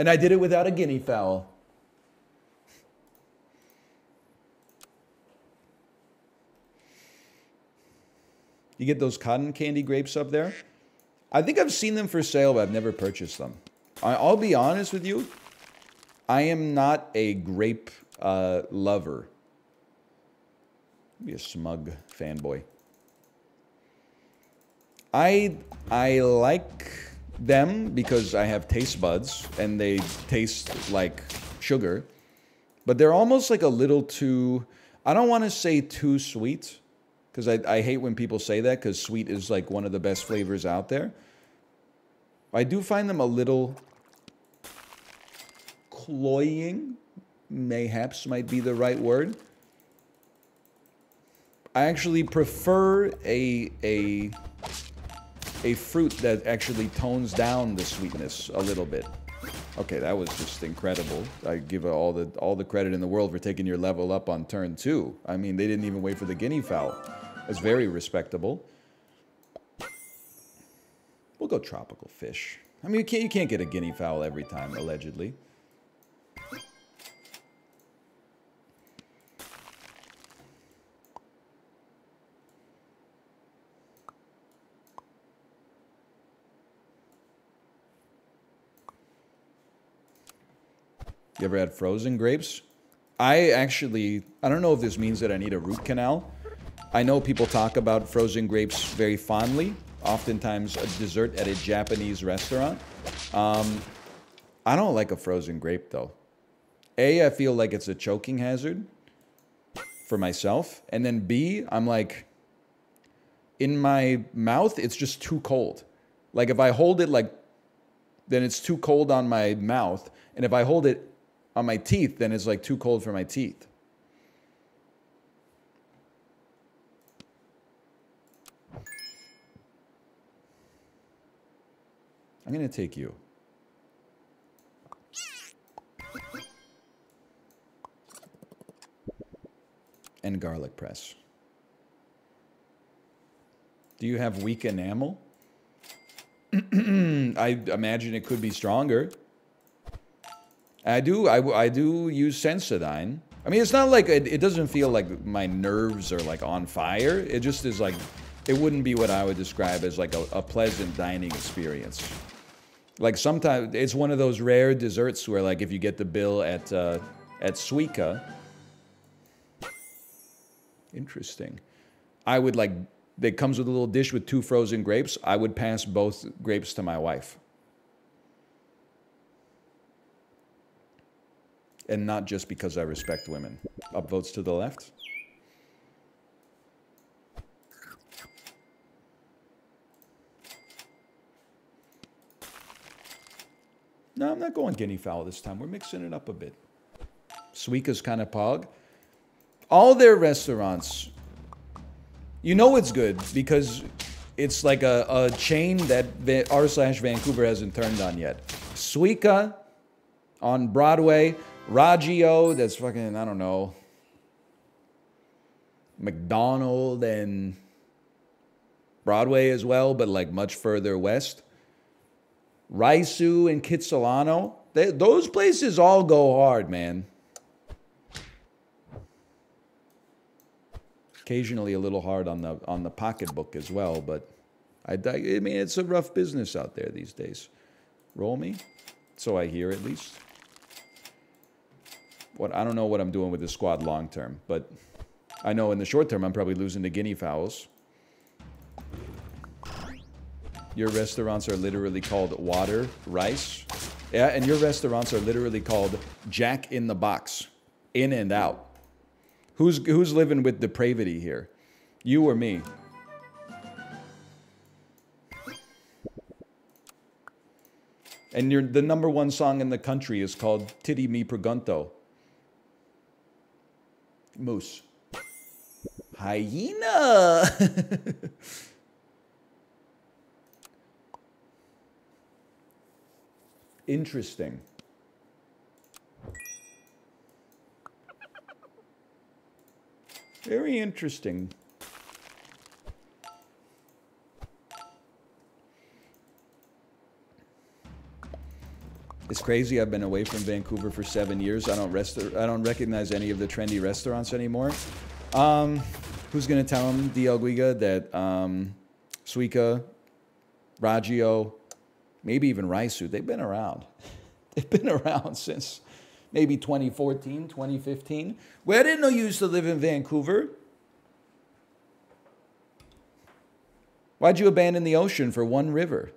And I did it without a guinea fowl. You get those cotton candy grapes up there? I think I've seen them for sale, but I've never purchased them. I'll be honest with you. I am not a grape lover. Be a smug fanboy. I like them because I have taste buds and they taste like sugar. But they're almost like a little too... I don't want to say too sweet. Because I hate when people say that, because sweet is like one of the best flavors out there. I do find them a little cloying, mayhaps might be the right word. I actually prefer a fruit that actually tones down the sweetness a little bit. Okay, that was just incredible. I give all the credit in the world for taking your level up on turn 2. I mean, they didn't even wait for the guinea fowl. That's very respectable. We'll go tropical fish. I mean, you can't get a guinea fowl every time, allegedly. You ever had frozen grapes? I don't know if this means that I need a root canal. I know people talk about frozen grapes very fondly, oftentimes a dessert at a Japanese restaurant. I don't like a frozen grape, though. A, I feel like it's a choking hazard for myself. And then B, I'm like, in my mouth, it's just too cold. Like, if I hold it like, then it's too cold on my mouth. And if I hold it on my teeth, then it's like too cold for my teeth. I'm going to take you. And garlic press. Do you have weak enamel? I imagine it could be stronger. I do use Sensodyne. I mean, it's not like, it doesn't feel like my nerves are like on fire. It just is like, it wouldn't be what I would describe as like a pleasant dining experience. Like sometimes, it's one of those rare desserts where like if you get the bill at Suica, interesting. I would like, it comes with a little dish with 2 frozen grapes. I would pass both grapes to my wife. And not just because I respect women. Upvotes to the left. No, I'm not going guinea fowl this time. We're mixing it up a bit. Suica's kind of pog. All their restaurants, you know it's good because it's like a chain that r/Vancouver hasn't turned on yet. Suica on Broadway. Raggio, that's fucking, I don't know. McDonald and Broadway as well, but like much further west. Raisu and Kitsilano. Those places all go hard, man. Occasionally a little hard on the pocketbook as well, but I mean, it's a rough business out there these days. Roll me? So I hear at least. I don't know what I'm doing with this squad long term, but I know in the short term I'm probably losing to guinea fowls. Your restaurants are literally called Water Rice. Yeah, and your restaurants are literally called Jack in the Box. In and out. Who's living with depravity here? You or me? And the #1 song in the country is called Titty Me Pregunto. Moose. Hyena! Interesting. Very interesting. It's crazy. I've been away from Vancouver for 7 years. I don't recognize any of the trendy restaurants anymore. Who's gonna tell him, DL Guiga, that Suica, Raggio, maybe even Raisu, they've been around. They've been around since maybe 2014, 2015. Well, I didn't know you used to live in Vancouver. Why'd you abandon the ocean for one river?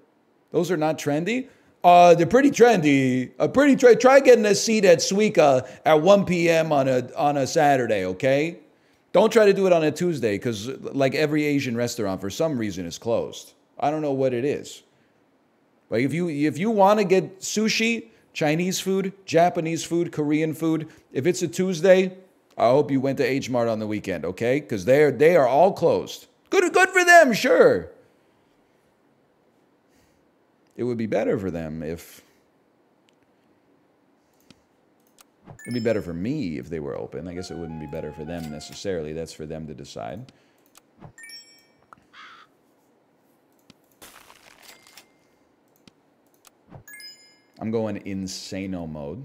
Those are not trendy? They're pretty trendy. Try getting a seat at Suica at 1 p.m. on a Saturday, okay? Don't try to do it on a Tuesday, because like every Asian restaurant, for some reason, is closed. I don't know what it is. Like if you want to get sushi, Chinese food, Japanese food, Korean food, if it's a Tuesday, I hope you went to H Mart on the weekend, okay? Because they are all closed. Good for them, sure. It would be better for them if... It'd be better for me if they were open. I guess it wouldn't be better for them necessarily. That's for them to decide. I'm going insano mode.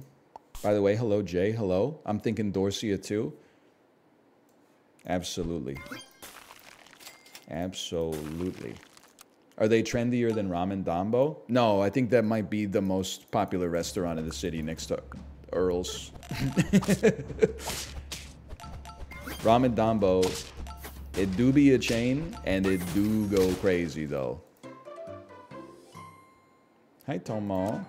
By the way, hello, Jay. Hello. I'm thinking Dorsia too. Absolutely. Absolutely. Are they trendier than Ramen Dambo? No, I think that might be the most popular restaurant in the city next to Earl's. Ramen Dambo, it do be a chain, and it do go crazy, though. Hi, Tomo.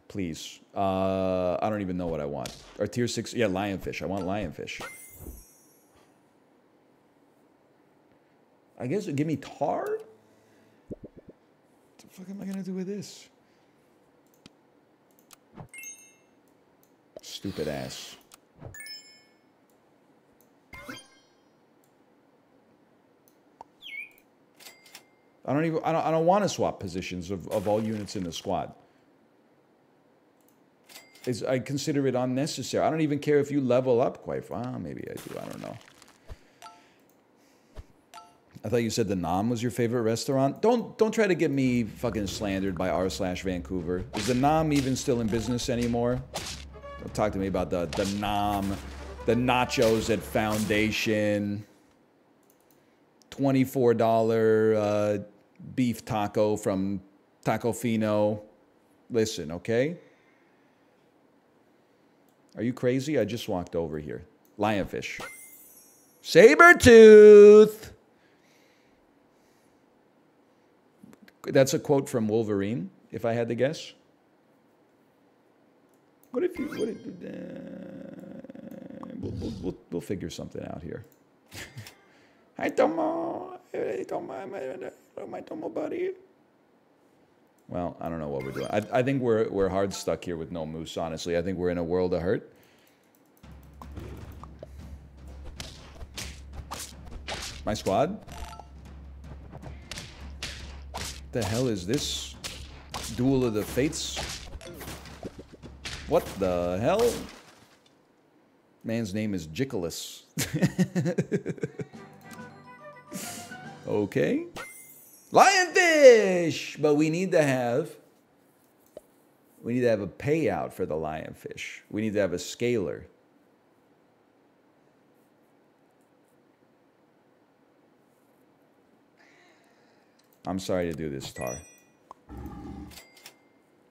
Please. I don't even know what I want. Or tier 6. Yeah, lionfish. I want lionfish. I guess give me tar? What the fuck am I gonna do with this? Stupid ass. I don't want to swap positions of all units in the squad. I consider it unnecessary. I don't even care if you level up quite far. Maybe I do. I don't know. I thought you said the Nam was your favorite restaurant. Don't try to get me fucking slandered by r/Vancouver. Is the Nam even still in business anymore? Don't talk to me about the Nam, the nachos at Foundation, $24 beef taco from Taco Fino. Listen, okay? Are you crazy? I just walked over here. Lionfish. Sabertooth! That's a quote from Wolverine, if I had to guess. What if you... we'll figure something out here. Hi, Tomo. Hey, Tomo. My Tomo buddy. Well, I don't know what we're doing. I think we're hard stuck here with no moose, honestly. I think we're in a world of hurt. My squad? The hell is this? Duel of the Fates? What the hell? Man's name is Jicolis. Okay. Lionfish! But we need to have a payout for the lionfish. We need to have a scaler. I'm sorry to do this, Tar.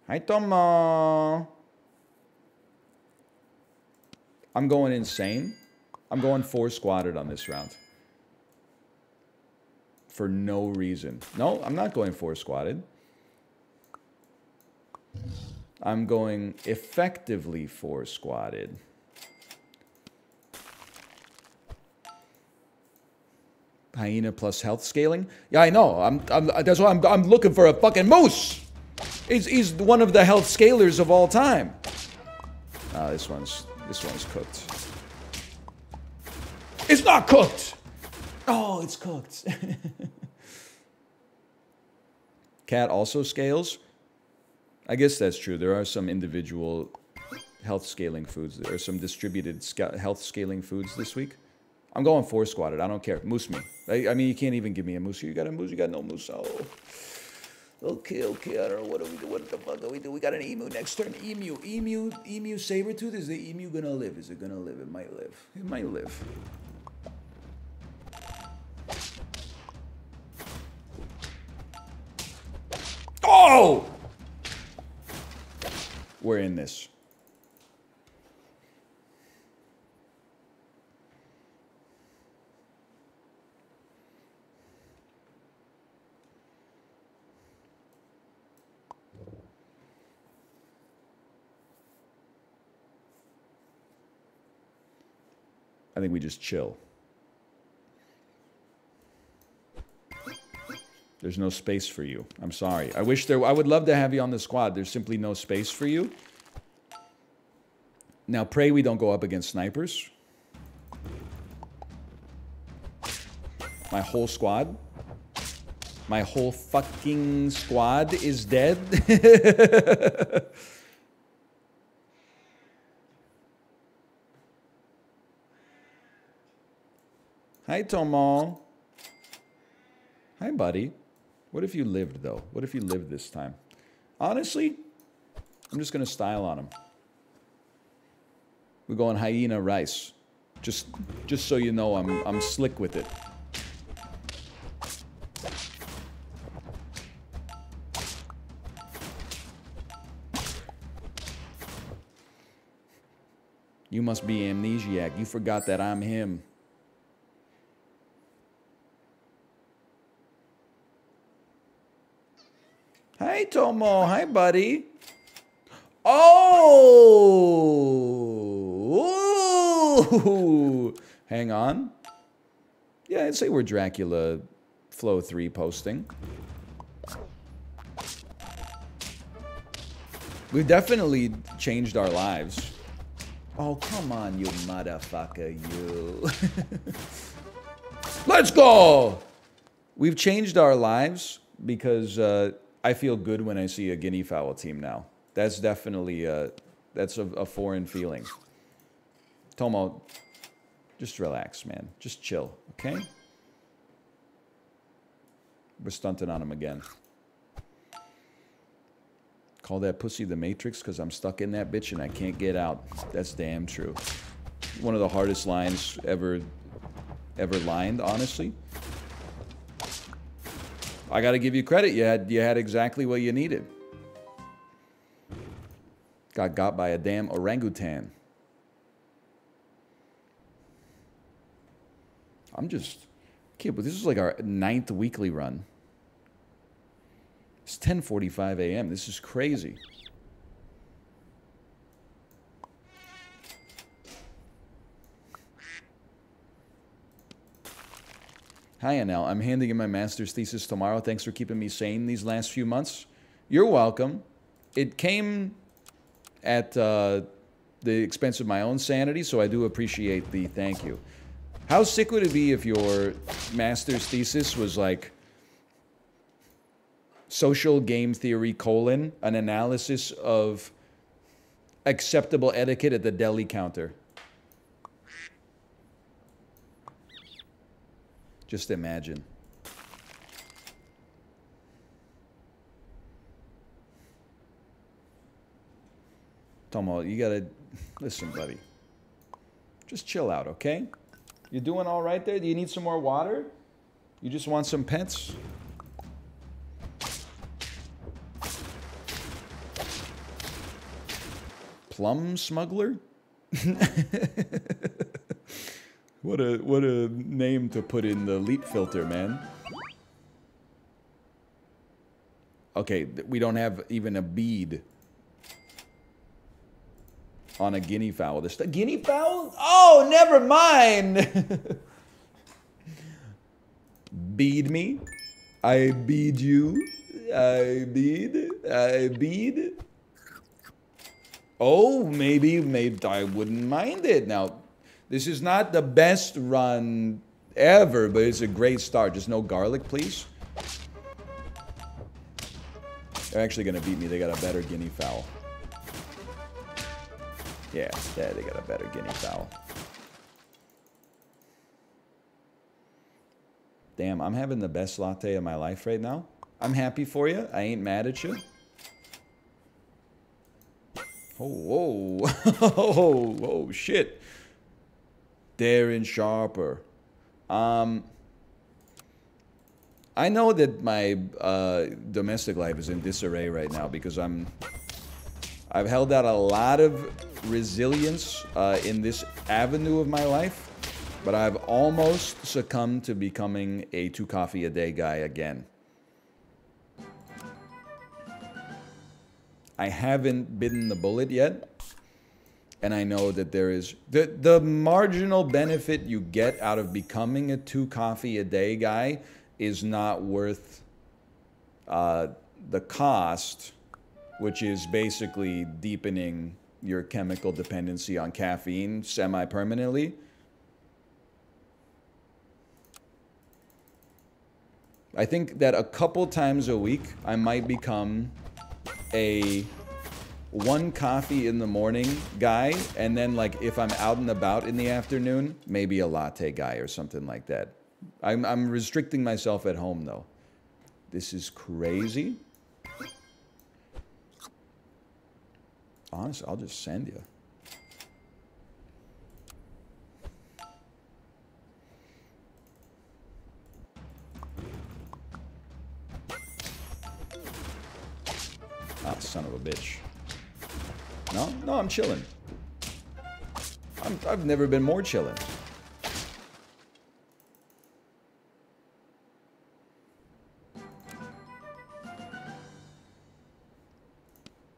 Hi, Tomo. I'm going insane. I'm going 4 squatted on this round. For no reason. No, I'm not going 4 squatted. I'm going effectively 4 squatted. Hyena plus health scaling? Yeah, I know. That's why I'm looking for a fucking moose. He's one of the health scalers of all time. This one's cooked. It's not cooked. Oh, it's cooked. Cat also scales. I guess that's true. There are some individual health scaling foods. There are some distributed health scaling foods this week. I'm going 4 squatted. I don't care. Moose me. I mean, you can't even give me a moose. You got a moose. You got no moose. Oh. Okay, I don't know. What do we do? What the fuck do we do? We got an emu next turn. Emu, Sabertooth. Is the emu gonna live? Is it gonna live? It might live. It might live. Oh! We're in this. I think we just chill. There's no space for you. I'm sorry. I would love to have you on the squad. There's simply no space for you. Now, pray we don't go up against snipers. My whole squad. My whole fucking squad is dead. Hi, Tomo. Hi, buddy. What if you lived, though? What if you lived this time? Honestly, I'm just going to style on him. We're going hyena rice. Just so you know, I'm slick with it. You must be amnesiac. You forgot that I'm him. Hi, Tomo. Hi, buddy. Oh! Hang on. Yeah, I'd say we're Dracula Flow 3 posting. We've definitely changed our lives. Oh, come on, you motherfucker, you. Let's go! We've changed our lives because I feel good when I see a guinea fowl team now. That's definitely that's a foreign feeling. Tomo, just relax, man. Just chill, okay? We're stunting on him again. Call that pussy the Matrix because I'm stuck in that bitch and I can't get out. That's damn true. One of the hardest lines ever lined, honestly. I got to give you credit. You had exactly what you needed. Got by a damn orangutan. I'm just... Kid, but this is like our 9th weekly run. It's 10:45 a.m. This is crazy. Hi, Anel. I'm handing in my master's thesis tomorrow. Thanks for keeping me sane these last few months. You're welcome. It came at the expense of my own sanity, so I do appreciate the thank you. How sick would it be if your master's thesis was like social game theory, an analysis of acceptable etiquette at the deli counter? Just imagine. Tomo, you gotta... Listen, buddy. Just chill out, okay? You doing all right there? Do you need some more water? You just want some pets? Plum smuggler? What a name to put in the leap filter, man. Okay, we don't have even a bead on a guinea fowl. Guinea fowl? Oh, never mind. Bead me. I bead you. I bead. Oh, maybe I wouldn't mind it. Now, this is not the best run ever, but it's a great start. Just no garlic, please. They're actually going to beat me. They got a better guinea fowl. Yeah, they got a better guinea fowl. Damn, I'm having the best latte of my life right now. I'm happy for you. I ain't mad at you. Oh, whoa. Oh, oh, shit. Darren Sharper. I know that my domestic life is in disarray right now because I've held out a lot of resilience in this avenue of my life, but I've almost succumbed to becoming a 2 coffee a day guy again. I haven't bitten the bullet yet, and I know that there is the marginal benefit you get out of becoming a 2 coffee a day guy is not worth the cost, which is basically deepening your chemical dependency on caffeine semi-permanently. I think that a couple times a week I might become a 1 coffee in the morning guy, and then like if I'm out and about in the afternoon, maybe a latte guy or something like that. I'm restricting myself at home though. This is crazy. Honestly, I'll just send you. Ah, son of a bitch. No? No, I'm chilling. I've never been more chilling.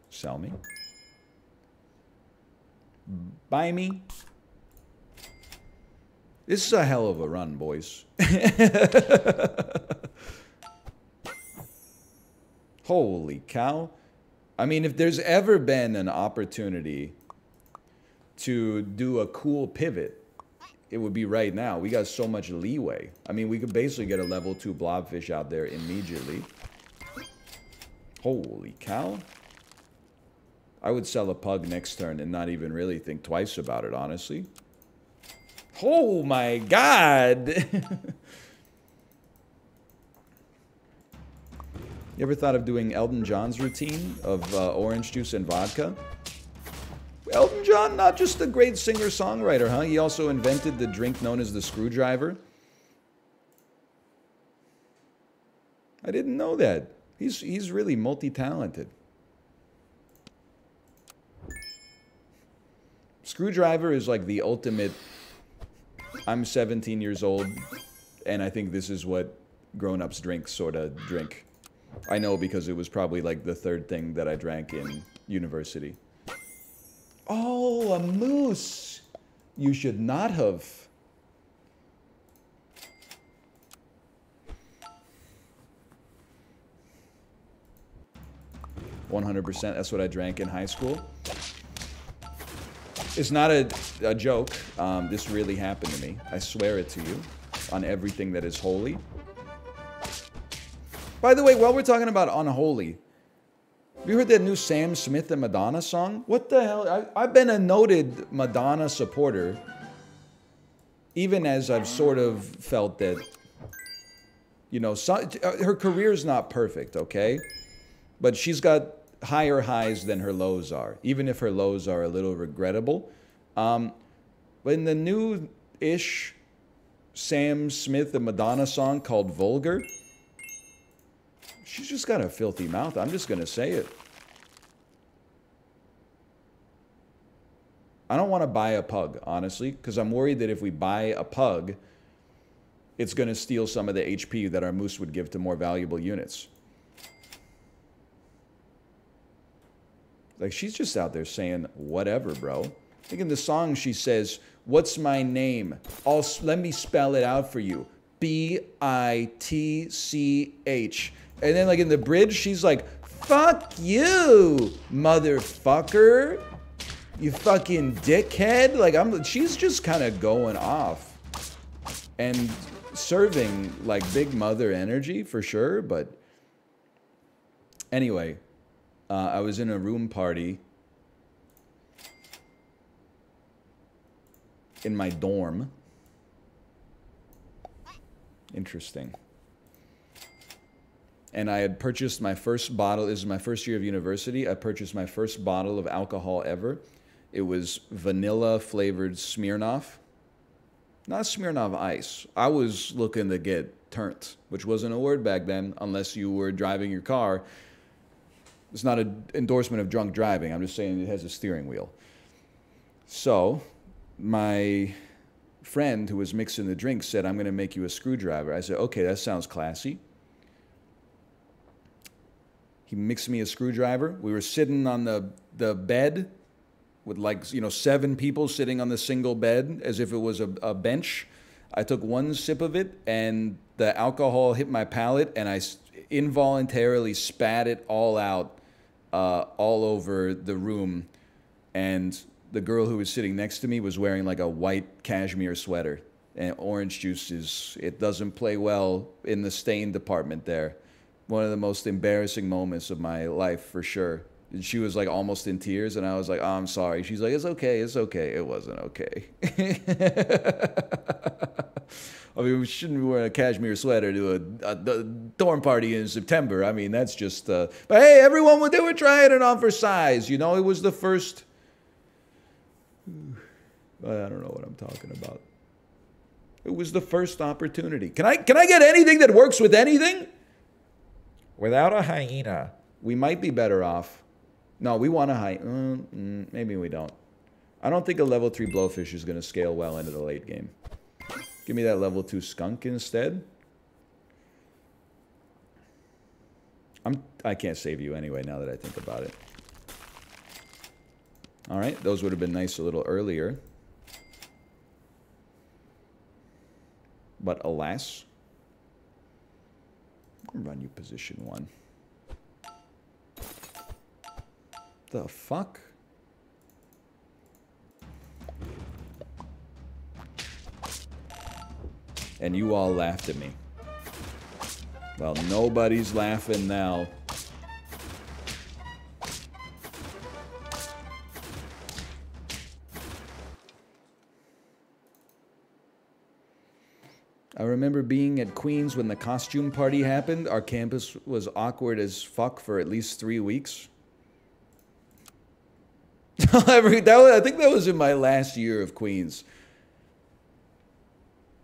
Sell me. Buy me. This is a hell of a run, boys. Holy cow. I mean, if there's ever been an opportunity to do a cool pivot, it would be right now. We got so much leeway. I mean, we could basically get a level 2 blobfish out there immediately. Holy cow. I would sell a pug next turn and not even really think twice about it, honestly. Oh my god! You ever thought of doing Elton John's routine of orange juice and vodka? Elton John, not just a great singer-songwriter, huh? He also invented the drink known as the screwdriver. I didn't know that. He's really multi-talented. Screwdriver is like the ultimate, I'm 17 years old, and I think this is what grown-ups drink sort of drink. I know because it was probably like the 3rd thing that I drank in university. Oh, a moose! You should not have. $100%, that's what I drank in high school. It's not a joke. This really happened to me. I swear it to you on everything that is holy. By the way, while we're talking about unholy, have you heard that new Sam Smith and Madonna song? What the hell? I've been a noted Madonna supporter, even as I've sort of felt that, you know, her career's not perfect, okay? But she's got higher highs than her lows are, even if her lows are a little regrettable. But in the new-ish Sam Smith and Madonna song called Vulgar, she's just got a filthy mouth. I'm just going to say it. I don't want to buy a pug, honestly, because I'm worried that if we buy a pug, it's going to steal some of the HP that our moose would give to more valuable units. Like, she's just out there saying whatever, bro. I think in the song she says, "What's my name? Let me spell it out for you. B-I-T-C-H." And then, like, in the bridge, she's like, "Fuck you, motherfucker. You fucking dickhead." Like, she's just kind of going off. And serving, like, big mother energy, for sure. But anyway, I was in a room party in my dorm. Interesting. and I had purchased my first bottle. This is my first year of university. I purchased my first bottle of alcohol ever. It was vanilla flavored Smirnoff. Not Smirnoff Ice. I was looking to get turned, which wasn't a word back then unless you were driving your car. It's not an endorsement of drunk driving. I'm just saying it has a steering wheel. So my friend who was mixing the drink said, I'm going to make you a screwdriver. I said, okay, that sounds classy. He mixed me a screwdriver. We were sitting on the bed with, like, you know, 7 people sitting on the single bed as if it was a bench. I took one sip of it, and the alcohol hit my palate, and I involuntarily spat it all out all over the room. And the girl who was sitting next to me was wearing like a white cashmere sweater. And orange juice it doesn't play well in the stain department there. One of the most embarrassing moments of my life, for sure. And she was like almost in tears, and I was like, oh, I'm sorry. She's like, it's okay, it's okay. It wasn't okay. I mean, we shouldn't be wearing a cashmere sweater to a dorm party in September. I mean, that's just... but hey, everyone, they were trying it on for size. You know, it was the first... I don't know what I'm talking about. It was the first opportunity. Can I get anything that works with anything? Without a hyena. We might be better off. No, we want a hyena. Maybe we don't. I don't think a level 3 blowfish is going to scale well into the late game. Give me that level 2 skunk instead. I can't save you anyway now that I think about it. All right, those would have been nice a little earlier. But alas, I'll run you position 1. The fuck? And you all laughed at me. Well, nobody's laughing now. I remember being at Queens when the costume party happened. Our campus was awkward as fuck for at least 3 weeks. I think that was in my last year of Queens.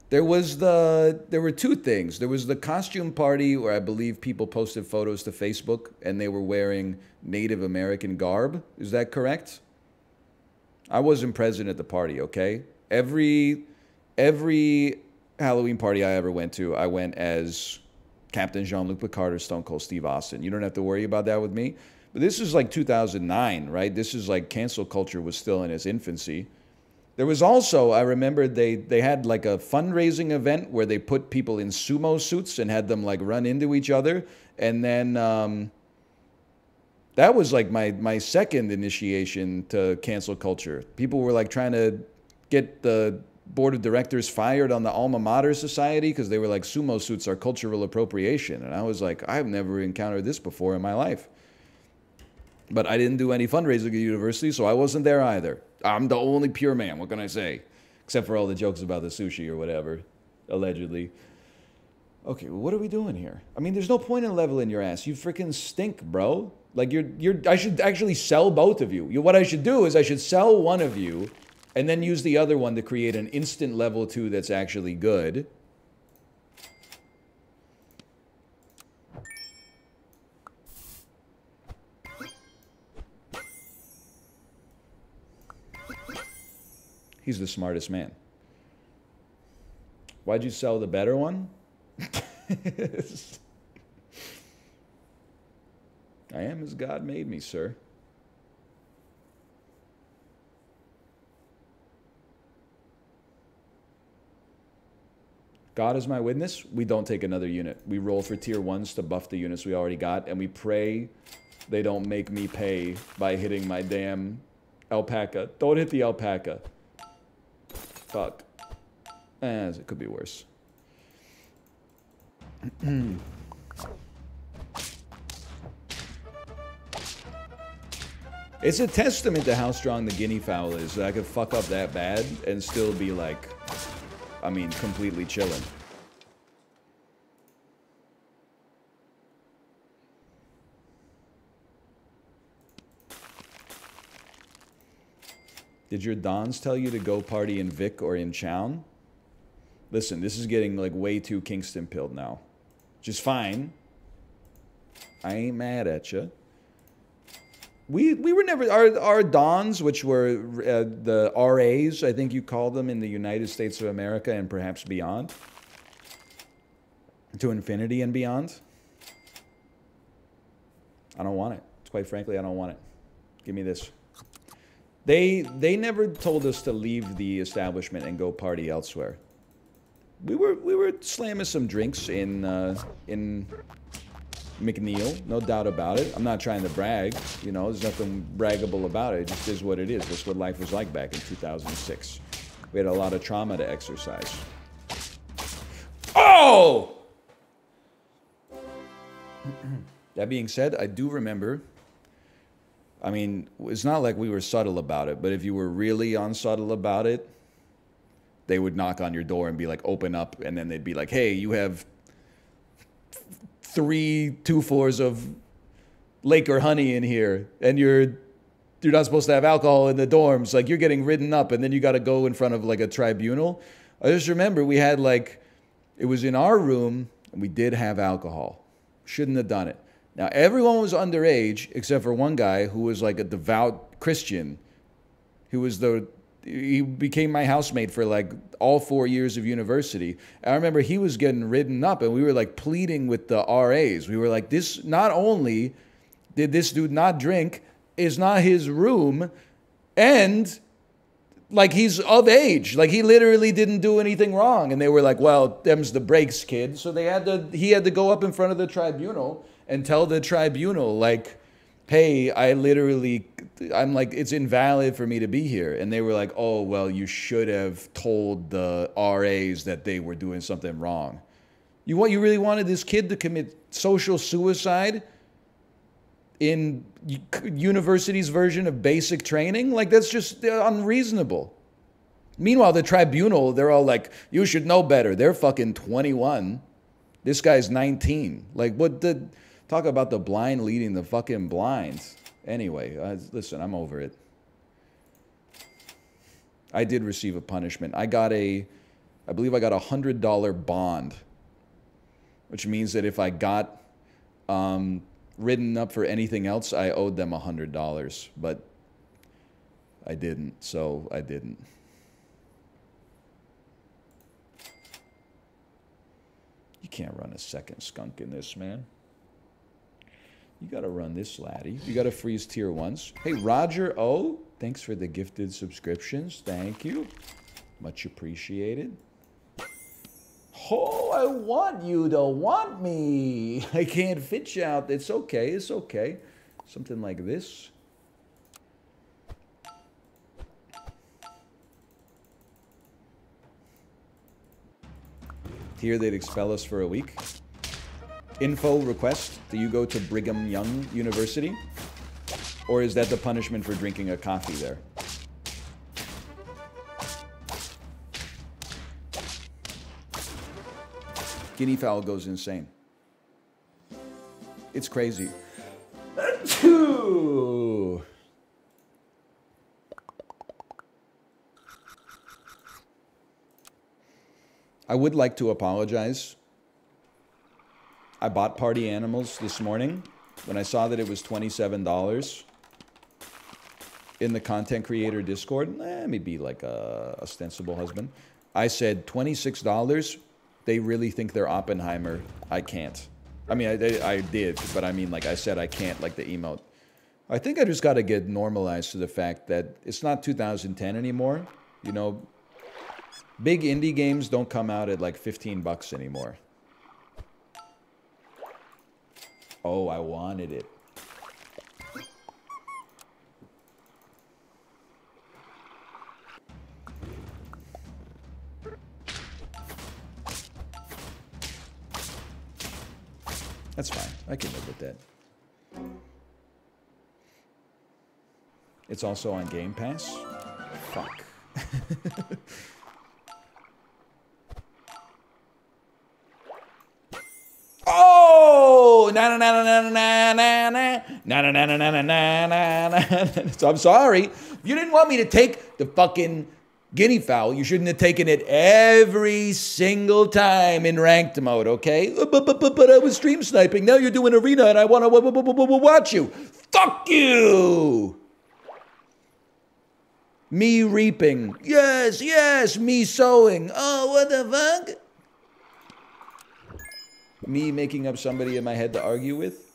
There were 2 things. There was the costume party where I believe people posted photos to Facebook and they were wearing Native American garb. Is that correct? I wasn't present at the party, okay? Every Halloween party I ever went to, I went as Captain Jean-Luc Picard or Stone Cold Steve Austin. You don't have to worry about that with me. But this is like 2009, right? This is like cancel culture was still in its infancy. There was also, I remember they had like a fundraising event where they put people in sumo suits and had them like run into each other. And then that was like my second initiation to cancel culture. People were like trying to get the board of directors fired on the Alma Mater Society because they were like, sumo suits are cultural appropriation. And I was like, I've never encountered this before in my life. But I didn't do any fundraising at university, so I wasn't there either. I'm the only pure man, what can I say? Except for all the jokes about the sushi or whatever, allegedly. Okay, well, what are we doing here? I mean, there's no point in leveling your ass. You freaking stink, bro. Like, I should actually sell both of you. What I should do is I should sell one of you and then use the other one to create an instant level 2 that's actually good. He's the smartest man. Why'd you sell the better one? I am as God made me, sir. God is my witness. We don't take another unit. We roll for tier 1s to buff the units we already got, and we pray they don't make me pay by hitting my damn alpaca. Don't hit the alpaca. Fuck. It could be worse. It's a testament to how strong the guinea fowl is that I could fuck up that bad and still be like, I mean, completely chilling. Did your dons tell you to go party in Vic or in Chown? Listen, this is getting like way too Kingston pilled now. Which is fine. I ain't mad at you. We were never... Our dons, which were the RAs, I think you call them in the United States of America and perhaps beyond. To infinity and beyond. I don't want it. Quite frankly, I don't want it. Give me this. They never told us to leave the establishment and go party elsewhere. We were slamming some drinks in McNeil, no doubt about it. I'm not trying to brag, you know, there's nothing braggable about it. It just is what it is. That's what life was like back in 2006. We had a lot of trauma to exercise. Oh! That being said, I do remember, I mean, it's not like we were subtle about it, but if you were really unsubtle about it, they would knock on your door and be like, open up, and then they'd be like, hey, you have 3 2-4s of Laker honey in here, and you're not supposed to have alcohol in the dorms. Like, you're getting ridden up, and then you got to go in front of like a tribunal. I just remember we had like, it was in our room, and we did have alcohol. Shouldn't have done it. Now, everyone was underage except for one guy who was like a devout Christian, who was he became my housemate for like all 4 years of university. I remember he was getting ridden up, and we were like pleading with the RAs. We were like, this, not only did this dude not drink, it's not his room, and like he's of age. Like he literally didn't do anything wrong. And they were like, well, them's the breaks, kid. So he had to go up in front of the tribunal and tell the tribunal, like, hey, I'm like, it's invalid for me to be here. And they were like, oh, well, you should have told the RAs that they were doing something wrong. You really wanted this kid to commit social suicide in university's version of basic training? Like, that's just unreasonable. Meanwhile, the tribunal, they're all like, you should know better. They're fucking 21. This guy's 19. Like, talk about the blind leading the fucking blind. Anyway, listen, I'm over it. I did receive a punishment. I believe I got $100 bond, which means that if I got written up for anything else, I owed them $100, but I didn't, so I didn't. You can't run a second skunk in this, man. You gotta run this, laddie. You gotta freeze tier 1s. Hey, Roger O, thanks for the gifted subscriptions. Thank you. Much appreciated. Oh, I want you to want me. I can't fit you out. It's okay. It's okay. Something like this. Here they'd expel us for a week. Info request, do you go to Brigham Young University? Or is that the punishment for drinking a coffee there? Guinea fowl goes insane. It's crazy. I would like to apologize. I bought party animals this morning when I saw that it was $27 in the content creator Discord. Maybe like a ostensible husband. I said $26. They really think they're Oppenheimer. I can't. I mean, I did, but I mean, like I said, I can't, like the emote. I think I just got to get normalized to the fact that it's not 2010 anymore. You know, big indie games don't come out at like 15 bucks anymore. Oh, I wanted it. That's fine. I can live with that. It's also on Game Pass? Fuck. Oh! Na na na na na na na na na na na na na na. So I'm sorry. If you didn't want me to take the fucking guinea fowl, you shouldn't have taken it every single time in ranked mode, okay? But I was stream sniping. Now you're doing arena and I want to watch you. Fuck you! Me reaping. Yes, yes. Me sowing. Oh, what the fuck? Me making up somebody in my head to argue with?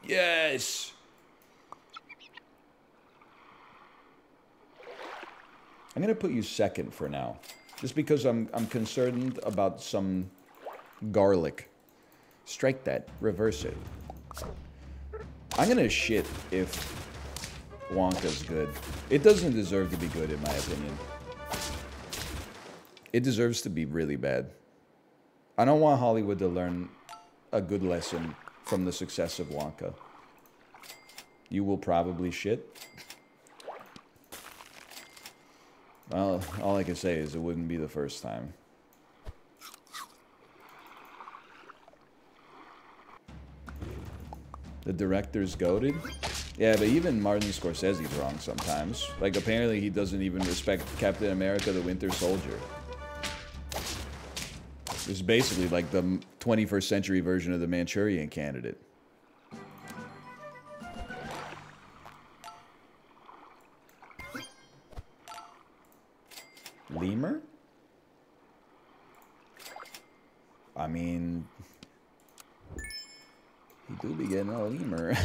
Yes. I'm going to put you second for now. Just because I'm concerned about some garlic. Strike that. Reverse it. I'm going to shit if Wonka's good. It doesn't deserve to be good, in my opinion. It deserves to be really bad. I don't want Hollywood to learn a good lesson from the success of Wonka. You will probably shit. Well, all I can say is it wouldn't be the first time. The director's goated? Yeah, but even Martin Scorsese's wrong sometimes. Like, apparently he doesn't even respect Captain America the Winter Soldier. It's basically like the 21st century version of the Manchurian Candidate. Lemur? I mean, he do be getting a lemur. He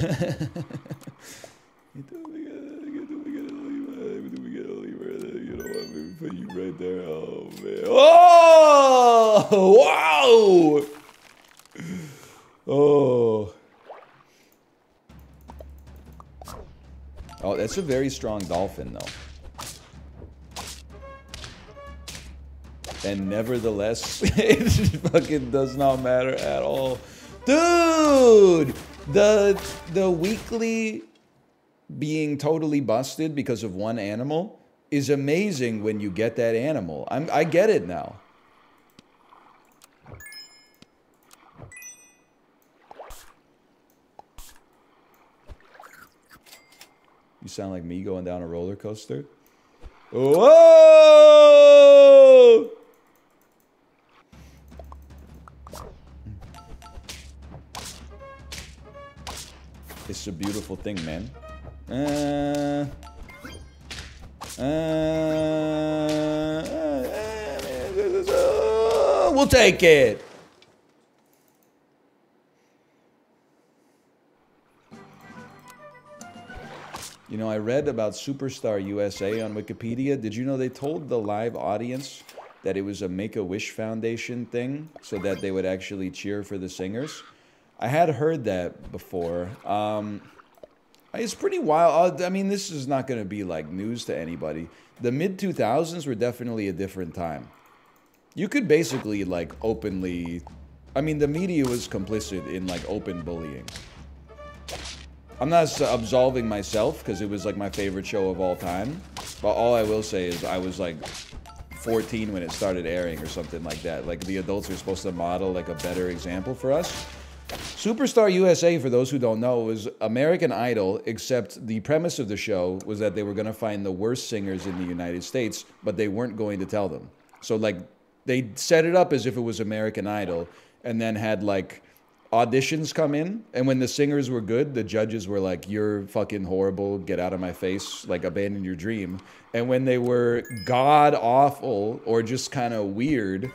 do be getting a lemur. He do be getting a lemur. You know what? Maybe put you right there. Oh, man. Oh! Wow! Oh. Oh, that's a very strong dolphin, though. And nevertheless, it fucking does not matter at all. Dude! The weekly being totally busted because of one animal is amazing when you get that animal. I get it now. You sound like me going down a roller coaster. Whoa! It's a beautiful thing, man. We'll take it. You know, I read about Superstar USA on Wikipedia. Did you know they told the live audience that it was a Make-A-Wish Foundation thing so that they would actually cheer for the singers? I had heard that before. It's pretty wild. I mean, this is not going to be like news to anybody. The mid-2000s were definitely a different time. You could basically like openly... I mean, the media was complicit in like open bullying. I'm not absolving myself because it was like my favorite show of all time. But all I will say is I was like 14 when it started airing or something like that. Like the adults are supposed to model like a better example for us. Superstar USA, for those who don't know, was American Idol, except the premise of the show was that they were going to find the worst singers in the United States, but they weren't going to tell them. So, like, they set it up as if it was American Idol, and then had, like, auditions come in, and when the singers were good, the judges were like, you're fucking horrible, get out of my face, like, abandon your dream. And when they were god-awful or just kind of weird...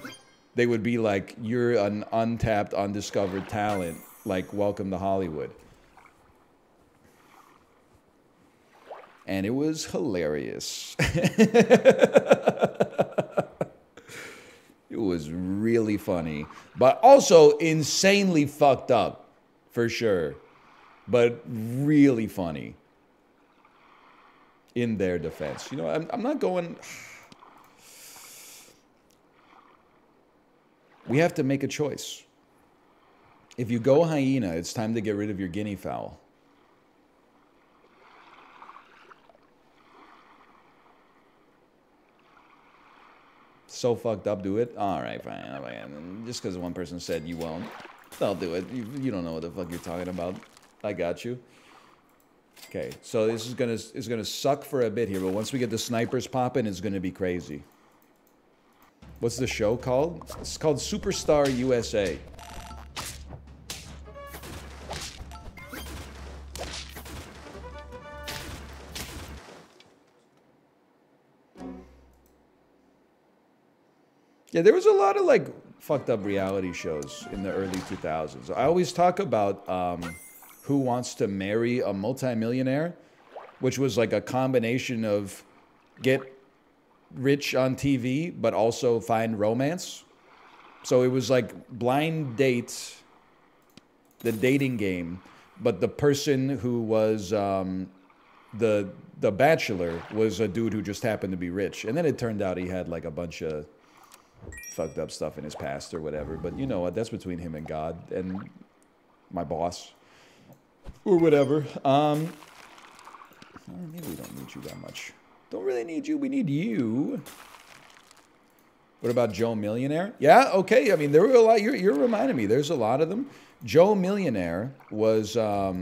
they would be like, you're an untapped, undiscovered talent. Like, welcome to Hollywood. And it was hilarious. It was really funny. But also insanely fucked up. For sure. But really funny. In their defense. You know, I'm not going... We have to make a choice. If you go hyena, it's time to get rid of your guinea fowl. So fucked up, do it? Alright, fine. Just because one person said you won't. I'll do it. You don't know what the fuck you're talking about. I got you. Okay, so this is gonna suck for a bit here, but once we get the snipers popping, it's gonna be crazy. What's the show called? It's called Superstar USA. Yeah, there was a lot of like fucked up reality shows in the early 2000s. I always talk about Who Wants to Marry a Multimillionaire, which was like a combination of get rich on TV, but also find romance. So it was like blind date, the dating game, but the person who was the bachelor was a dude who just happened to be rich. And then it turned out he had like a bunch of fucked up stuff in his past or whatever. But you know what? That's between him and God and my boss. Or whatever. Maybe we don't need you that much. Don't really need you. We need you. What about Joe Millionaire? Yeah, okay. I mean, there were a lot. You're reminding me. There's a lot of them. Joe Millionaire was a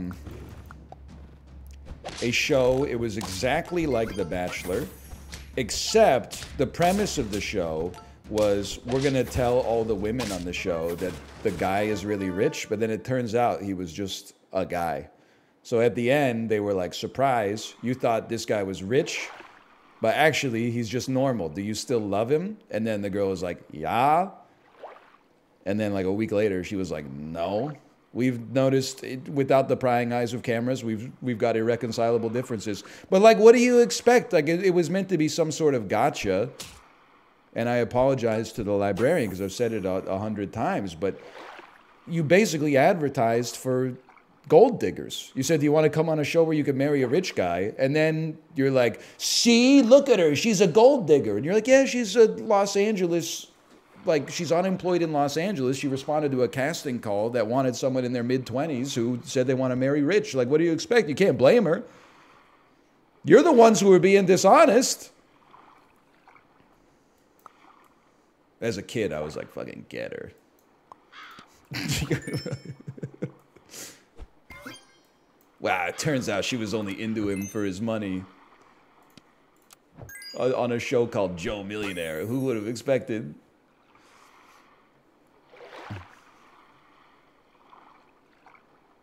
show. It was exactly like The Bachelor, except the premise of the show was we're going to tell all the women on the show that the guy is really rich, but then it turns out he was just a guy. So at the end, they were like, surprise, you thought this guy was rich, but actually he's just normal. Do you still love him? And then the girl was like, yeah. And then like a week later, she was like, no. We've noticed without the prying eyes of cameras, we've got irreconcilable differences. But like, what do you expect? Like it was meant to be some sort of gotcha. And I apologize to the librarian because I've said it 100 times, but you basically advertised for gold diggers. You said, do you want to come on a show where you can marry a rich guy? And then you're like, see, look at her. She's a gold digger. And you're like, yeah, she's a Los Angeles, like she's unemployed in Los Angeles. She responded to a casting call that wanted someone in their mid-20s who said they want to marry rich. Like, what do you expect? You can't blame her. You're the ones who are being dishonest. As a kid, I was like, fucking get her. Wow, it turns out she was only into him for his money. On a show called Joe Millionaire. Who would have expected?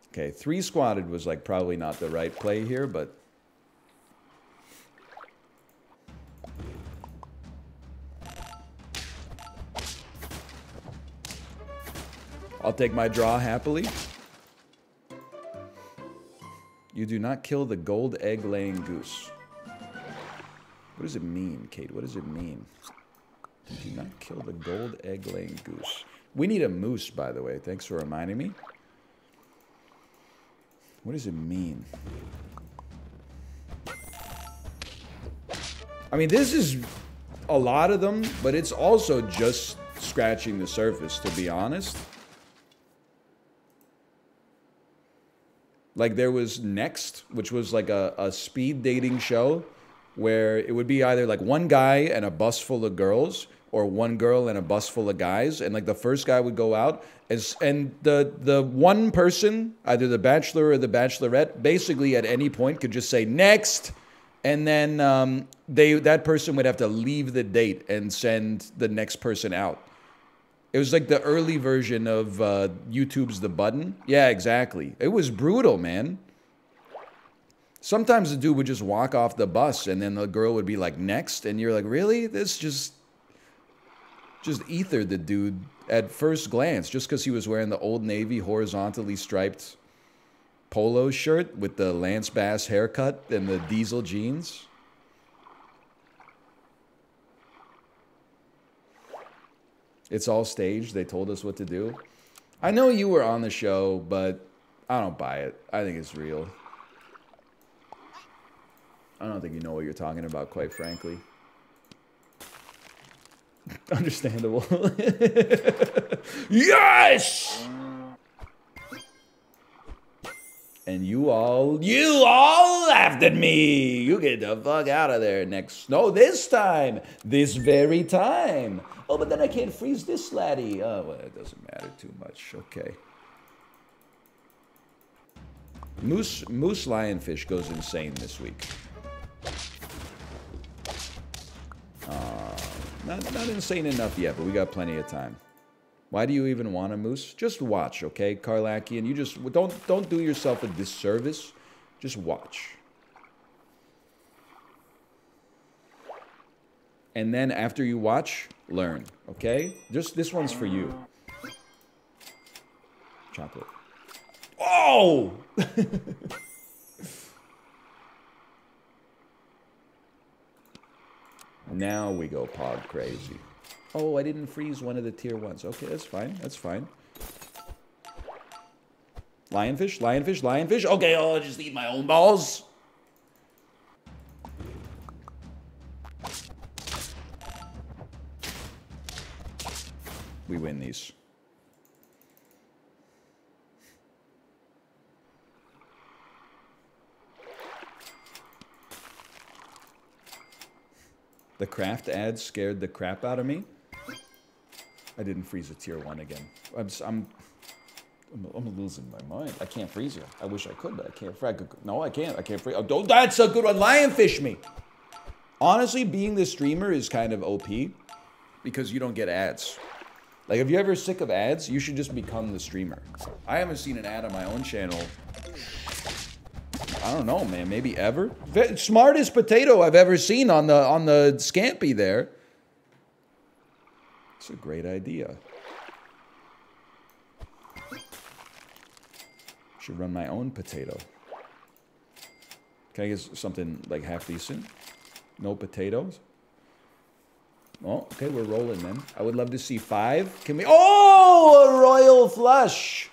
Okay, 3 squatted was like probably not the right play here, but... I'll take my draw happily. You do not kill the gold egg-laying goose. What does it mean, Kate? What does it mean? You do not kill the gold egg-laying goose. We need a moose, by the way. Thanks for reminding me. What does it mean? I mean, this is a lot of them, but it's also just scratching the surface, to be honest. Like there was Next, which was like a speed dating show where it would be either like one guy and a bus full of girls or one girl and a bus full of guys. And like the first guy would go out and the one person, either the bachelor or the bachelorette, basically at any point could just say next. And then that person would have to leave the date and send the next person out. It was like the early version of YouTube's The Button. Yeah, exactly. It was brutal, man. Sometimes the dude would just walk off the bus and then the girl would be like, next. And you're like, really? This just ethered the dude at first glance just because he was wearing the Old Navy horizontally striped polo shirt with the Lance Bass haircut and the diesel jeans. It's all staged. They told us what to do. I know you were on the show, but I don't buy it. I think it's real. I don't think you know what you're talking about, quite frankly. Understandable. Yes! And you all laughed at me. You get the fuck out of there next. No, this time. This very time. Oh, but then I can't freeze this laddie. Oh, well, it doesn't matter too much. Okay. Moose Lionfish goes insane this week. Not insane enough yet, but we got plenty of time. Why do you even want a moose? Just watch, okay, Karlakian? You just don't do yourself a disservice. Just watch. And then after you watch, learn, okay? Just this one's for you. Chocolate. Oh! Now we go pod crazy. Oh, I didn't freeze one of the tier 1s. Okay, that's fine. That's fine. Lionfish, lionfish, lionfish. Okay, I'll just eat my own balls. We win these. The craft ad scared the crap out of me. I didn't freeze a tier 1 again. I'm losing my mind. I can't freeze you. I wish I could, but I can't. No, I can't. I can't freeze. Oh, that's a good one. Lionfish me. Honestly, being the streamer is kind of OP because you don't get ads. Like, if you're ever sick of ads, you should just become the streamer. I haven't seen an ad on my own channel. I don't know, man. Maybe ever. Smartest potato I've ever seen on the Scampi there. It's a great idea. Should run my own potato. Can I get something like half decent? No potatoes? Oh, okay, we're rolling then. I would love to see 5. Can we? Oh, a royal flush.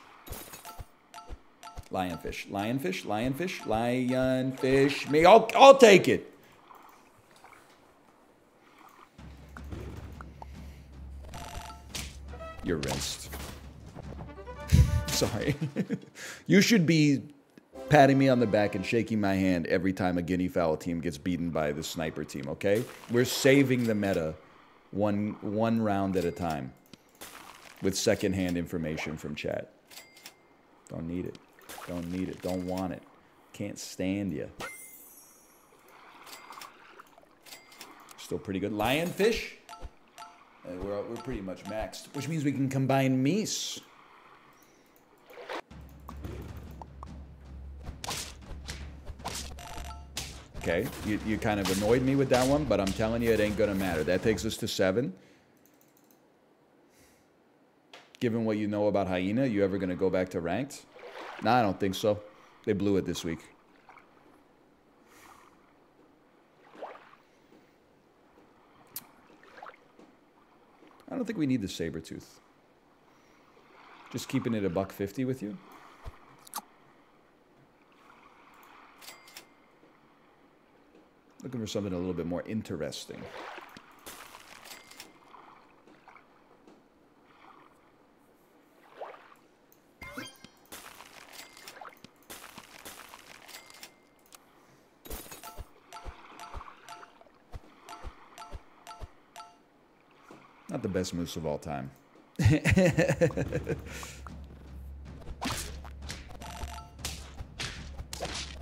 Lionfish, lionfish, lionfish, lionfish. Me, I'll take it. You're rinsed. Sorry. You should be patting me on the back and shaking my hand every time a guinea fowl team gets beaten by the sniper team, okay? We're saving the meta one round at a time with secondhand information from chat. Don't need it. Don't need it. Don't want it. Can't stand you. Still pretty good. Lionfish. We're pretty much maxed, which means we can combine meese. Okay, you kind of annoyed me with that one, but I'm telling you, it ain't gonna matter. That takes us to 7. Given what you know about Hyena, you ever gonna go back to ranked? Nah, I don't think so. They blew it this week. I don't think we need the Sabertooth. Just keeping it a $150 with you. Looking for something a little bit more interesting. Not the best moose of all time.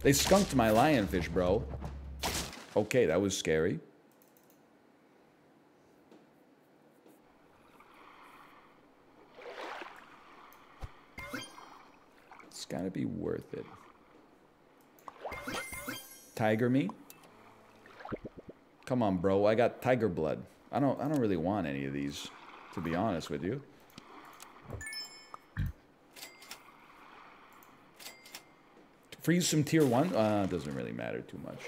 They skunked my lionfish, bro. Okay, that was scary. It's gotta be worth it. Tiger me? Come on, bro. I got tiger blood. I don't really want any of these, to be honest with you. Freeze some tier 1? Doesn't really matter too much.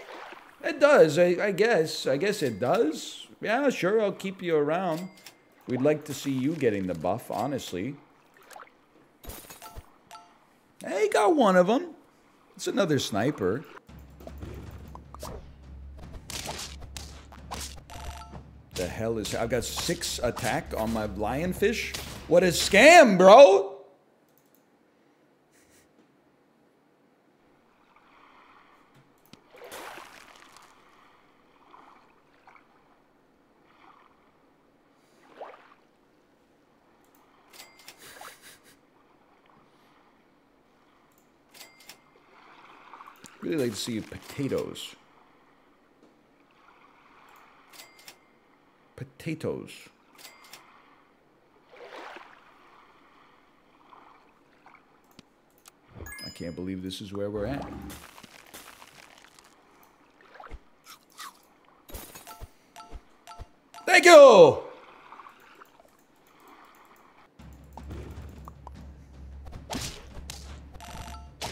It does, I guess. I guess it does. Yeah, sure, I'll keep you around. We'd like to see you getting the buff, honestly. Hey, got one of them. It's another sniper. The hell is... I've got 6 attack on my lionfish? What a scam, bro! Really like to see potatoes. Potatoes. I can't believe this is where we're at. Thank you!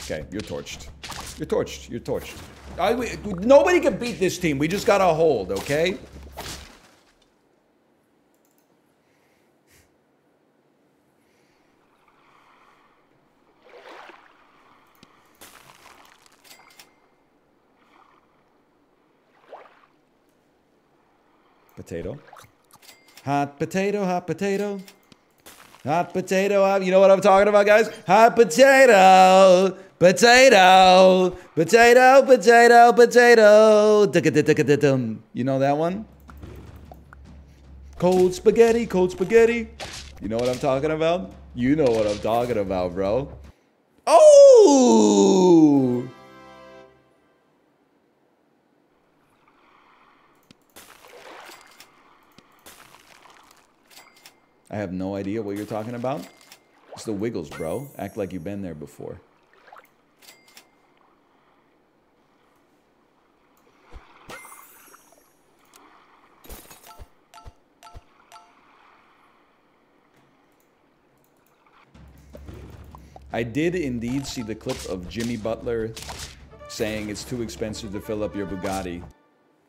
Okay, you're torched. You're torched. You're torched. Nobody can beat this team. We just gotta hold, okay? Potato. Hot potato, hot potato. Hot potato, hot, you know what I'm talking about, guys? Hot potato, potato, potato, potato, potato. You know that one? Cold spaghetti, cold spaghetti. You know what I'm talking about? You know what I'm talking about, bro. Oh! I have no idea what you're talking about. It's the Wiggles, bro. Act like you've been there before. I did indeed see the clip of Jimmy Butler saying it's too expensive to fill up your Bugatti.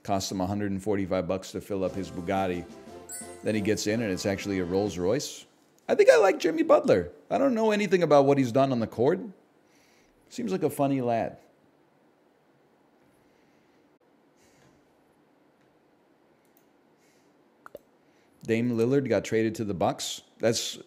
Cost him 145 bucks to fill up his Bugatti. Then he gets in and it's actually a Rolls Royce. I think I like Jimmy Butler. I don't know anything about what he's done on the court. Seems like a funny lad. Dame Lillard got traded to the Bucks. That's